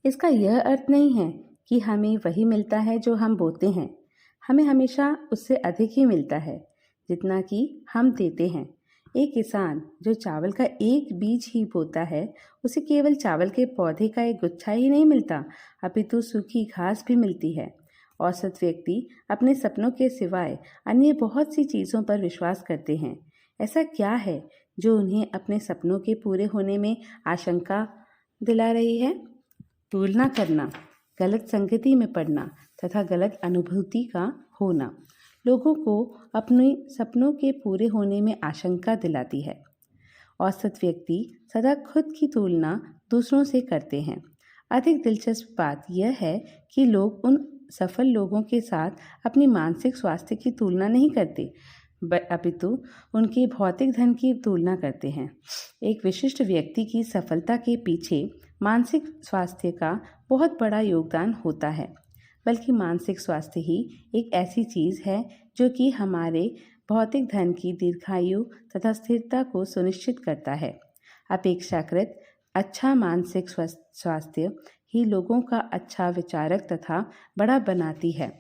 इसका यह अर्थ नहीं है कि हमें वही मिलता है जो हम बोते हैं। हमें हमेशा उससे अधिक ही मिलता है जितना कि हम देते हैं। एक किसान जो चावल का एक बीज ही बोता है, उसे केवल चावल के पौधे का एक गुच्छा ही नहीं मिलता, अपितु सूखी घास भी मिलती है। औसत व्यक्ति अपने सपनों के सिवाय अन्य बहुत सी चीज़ों पर विश्वास करते हैं। ऐसा क्या है जो उन्हें अपने सपनों के पूरे होने में आशंका दिला रही है? तुलना करना, गलत संगति में पड़ना तथा गलत अनुभूति का होना लोगों को अपने सपनों के पूरे होने में आशंका दिलाती है। औसत व्यक्ति सदा खुद की तुलना दूसरों से करते हैं। अधिक दिलचस्प बात यह है कि लोग उन सफल लोगों के साथ अपनी मानसिक स्वास्थ्य की तुलना नहीं करते, अपितु उनके भौतिक धन की तुलना करते हैं। एक विशिष्ट व्यक्ति की सफलता के पीछे मानसिक स्वास्थ्य का बहुत बड़ा योगदान होता है, बल्कि मानसिक स्वास्थ्य ही एक ऐसी चीज़ है जो कि हमारे भौतिक धन की दीर्घायु तथा स्थिरता को सुनिश्चित करता है। अपेक्षाकृत अच्छा मानसिक स्वास्थ्य ही लोगों का अच्छा विचारक तथा बड़ा बनाती है,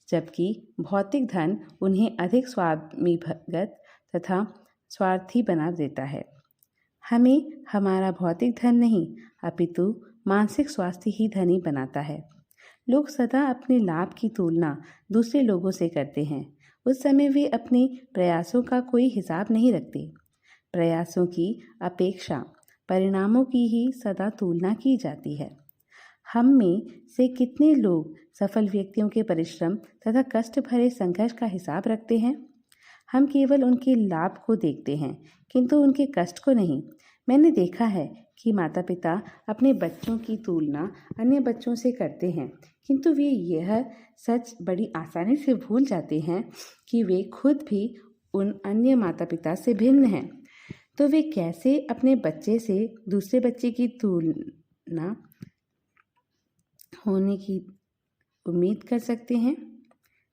जबकि भौतिक धन उन्हें अधिक स्वामीभगत तथा स्वार्थी बना देता है। हमें हमारा भौतिक धन नहीं अपितु मानसिक स्वास्थ्य ही धनी बनाता है। लोग सदा अपने लाभ की तुलना दूसरे लोगों से करते हैं। उस समय वे अपने प्रयासों का कोई हिसाब नहीं रखते। प्रयासों की अपेक्षा परिणामों की ही सदा तुलना की जाती है। हम में से कितने लोग सफल व्यक्तियों के परिश्रम तथा कष्ट भरे संघर्ष का हिसाब रखते हैं? हम केवल उनके लाभ को देखते हैं, किंतु उनके कष्ट को नहीं। मैंने देखा है कि माता पिता अपने बच्चों की तुलना अन्य बच्चों से करते हैं, किंतु वे यह सच बड़ी आसानी से भूल जाते हैं कि वे खुद भी उन अन्य माता पिता से भिन्न हैं। तो वे कैसे अपने बच्चे से दूसरे बच्चे की तुलना होने की उम्मीद कर सकते हैं?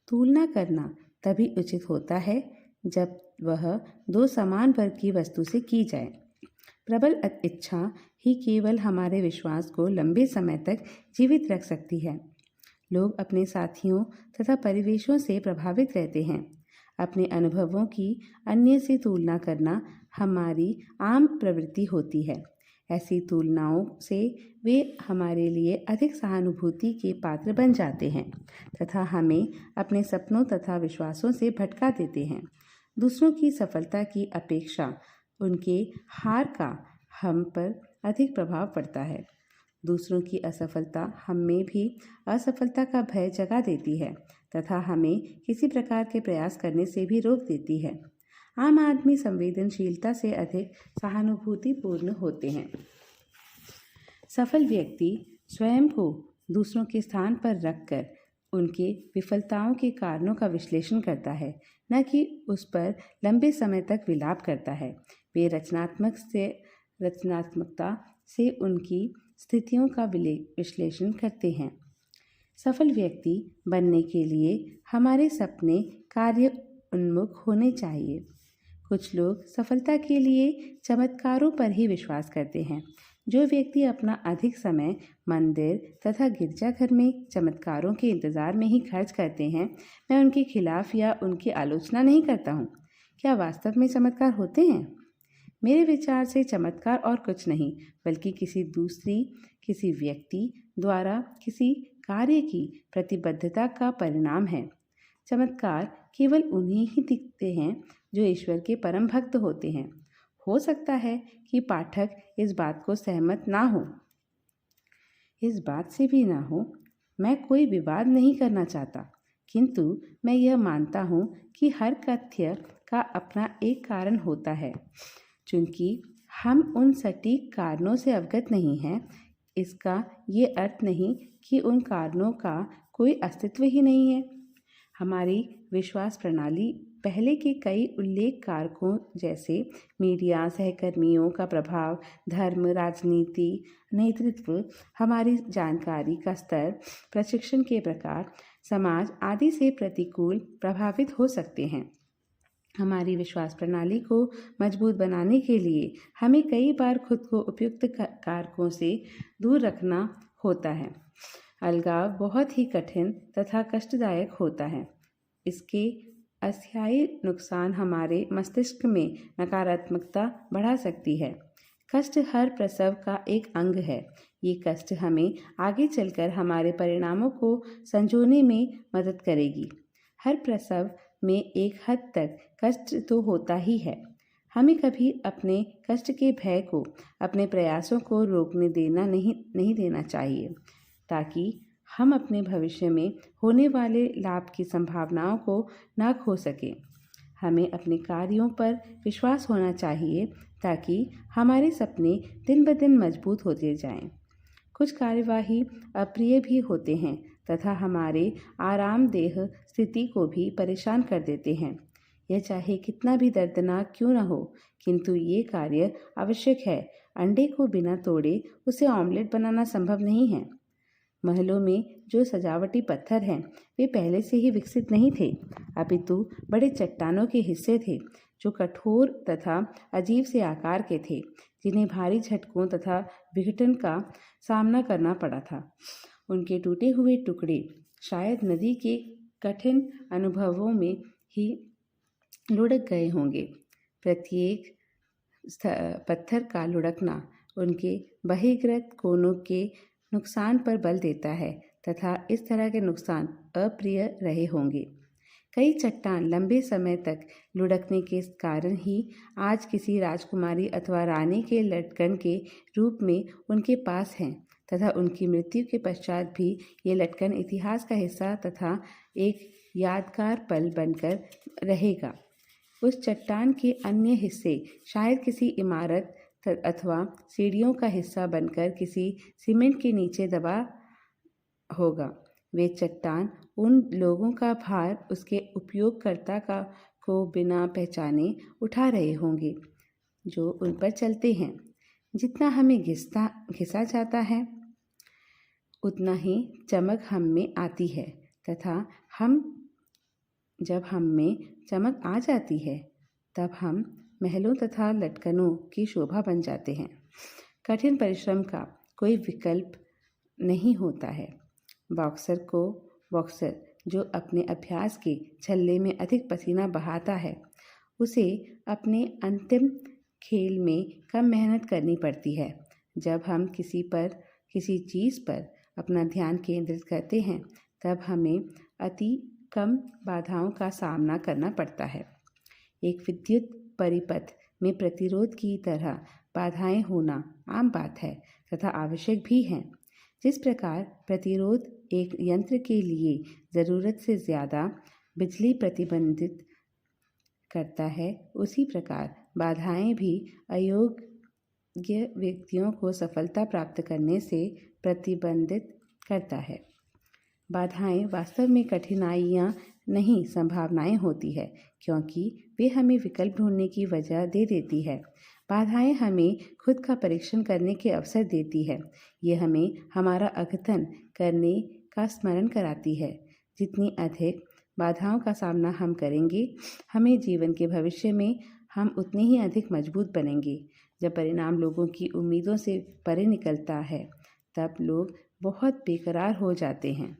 तुलना करना तभी उचित होता है जब वह दो समान वर्ग की वस्तु से की जाए। प्रबल इच्छा ही केवल हमारे विश्वास को लंबे समय तक जीवित रख सकती है। लोग अपने साथियों तथा परिवेशों से प्रभावित रहते हैं। अपने अनुभवों की अन्य से तुलना करना हमारी आम प्रवृत्ति होती है। ऐसी तुलनाओं से वे हमारे लिए अधिक सहानुभूति के पात्र बन जाते हैं तथा हमें अपने सपनों तथा विश्वासों से भटका देते हैं। दूसरों की सफलता की अपेक्षा उनके हार का हम पर अधिक प्रभाव पड़ता है। दूसरों की असफलता हम में भी असफलता का भय जगा देती है तथा हमें किसी प्रकार के प्रयास करने से भी रोक देती है। आम आदमी संवेदनशीलता से अधिक सहानुभूतिपूर्ण होते हैं। सफल व्यक्ति स्वयं को दूसरों के स्थान पर रखकर उनके विफलताओं के कारणों का विश्लेषण करता है, न कि उस पर लंबे समय तक विलाप करता है। वे रचनात्मकता से उनकी स्थितियों का विश्लेषण करते हैं। सफल व्यक्ति बनने के लिए हमारे सपने कार्य उन्मुख होने चाहिए। कुछ लोग सफलता के लिए चमत्कारों पर ही विश्वास करते हैं। जो व्यक्ति अपना अधिक समय मंदिर तथा गिरजाघर में चमत्कारों के इंतज़ार में ही खर्च करते हैं, मैं उनके खिलाफ या उनकी आलोचना नहीं करता हूँ। क्या वास्तव में चमत्कार होते हैं? मेरे विचार से चमत्कार और कुछ नहीं बल्कि किसी व्यक्ति द्वारा किसी कार्य की प्रतिबद्धता का परिणाम है। चमत्कार केवल उन्हें ही दिखते हैं जो ईश्वर के परम भक्त होते हैं। हो सकता है कि पाठक इस बात को सहमत ना हो। इस बात से भी ना हो, मैं कोई विवाद नहीं करना चाहता, किंतु मैं यह मानता हूँ कि हर तथ्य का अपना एक कारण होता है। चूँकि हम उन सटीक कारणों से अवगत नहीं हैं, इसका ये अर्थ नहीं कि उन कारणों का कोई अस्तित्व ही नहीं है। हमारी विश्वास प्रणाली पहले के कई उल्लेख कारकों जैसे मीडिया, सहकर्मियों का प्रभाव, धर्म, राजनीति, नेतृत्व, हमारी जानकारी का स्तर, प्रशिक्षण के प्रकार, समाज आदि से प्रतिकूल प्रभावित हो सकते हैं। हमारी विश्वास प्रणाली को मजबूत बनाने के लिए हमें कई बार खुद को उपयुक्त कारकों से दूर रखना होता है। अलगाव बहुत ही कठिन तथा कष्टदायक होता है। इसके अस्थायी नुकसान हमारे मस्तिष्क में नकारात्मकता बढ़ा सकती है। कष्ट हर प्रसव का एक अंग है। ये कष्ट हमें आगे चलकर हमारे परिणामों को संजोने में मदद करेगी। हर प्रसव में एक हद तक कष्ट तो होता ही है। हमें कभी अपने कष्ट के भय को, अपने प्रयासों को रोकने देना नहीं देना चाहिए, ताकि हम अपने भविष्य में होने वाले लाभ की संभावनाओं को ना खो सकें। हमें अपने कार्यों पर विश्वास होना चाहिए ताकि हमारे सपने दिन ब दिन मजबूत होते जाएं। कुछ कार्यवाही अप्रिय भी होते हैं तथा हमारे आरामदेह स्थिति को भी परेशान कर देते हैं। यह चाहे कितना भी दर्दनाक क्यों न हो, किंतु ये कार्य आवश्यक है। अंडे को बिना तोड़े उसे ऑमलेट बनाना संभव नहीं है। महलों में जो सजावटी पत्थर हैं, वे पहले से ही विकसित नहीं थे, अपितु बड़े चट्टानों के हिस्से थे जो कठोर तथा अजीब से आकार के थे, जिन्हें भारी झटकों तथा विघटन का सामना करना पड़ा था। उनके टूटे हुए टुकड़े शायद नदी के कठिन अनुभवों में ही लुढ़क गए होंगे। प्रत्येक पत्थर का लुढ़कना उनके बहिर्गत कोनों के नुकसान पर बल देता है तथा इस तरह के नुकसान अप्रिय रहे होंगे। कई चट्टान लंबे समय तक लुढ़कने के कारण ही आज किसी राजकुमारी अथवा रानी के लटकन के रूप में उनके पास हैं तथा उनकी मृत्यु के पश्चात भी ये लटकन इतिहास का हिस्सा तथा एक यादगार पल बनकर रहेगा। उस चट्टान के अन्य हिस्से शायद किसी इमारत अथवा सीढ़ियों का हिस्सा बनकर किसी सीमेंट के नीचे दबा होगा। वे चट्टान उन लोगों का भार उसके उपयोगकर्ता को बिना पहचाने उठा रहे होंगे जो उन पर चलते हैं। जितना हमें घिसा जाता है, उतना ही चमक हम में आती है तथा जब हम में चमक आ जाती है, तब हम महलों तथा लटकनों की शोभा बन जाते हैं। कठिन परिश्रम का कोई विकल्प नहीं होता है। बॉक्सर जो अपने अभ्यास के छल्ले में अधिक पसीना बहाता है, उसे अपने अंतिम खेल में कम मेहनत करनी पड़ती है। जब हम किसी चीज़ पर अपना ध्यान केंद्रित करते हैं, तब हमें अति कम बाधाओं का सामना करना पड़ता है। एक विद्युत परिपथ में प्रतिरोध की तरह बाधाएं होना आम बात है तथा आवश्यक भी हैं। जिस प्रकार प्रतिरोध एक यंत्र के लिए ज़रूरत से ज़्यादा बिजली प्रतिबंधित करता है, उसी प्रकार बाधाएं भी अयोग्य व्यक्तियों को सफलता प्राप्त करने से प्रतिबंधित करता है। बाधाएं वास्तव में कठिनाइयाँ नहीं, संभावनाएं होती है, क्योंकि वे हमें विकल्प ढूंढने की वजह दे देती है। बाधाएं हमें खुद का परीक्षण करने के अवसर देती है। ये हमें हमारा अद्यतन करने का स्मरण कराती है। जितनी अधिक बाधाओं का सामना हम करेंगे, हमें जीवन के भविष्य में हम उतने ही अधिक मजबूत बनेंगे। जब परिणाम लोगों की उम्मीदों से परे निकलता है, तब लोग बहुत बेकरार हो जाते हैं।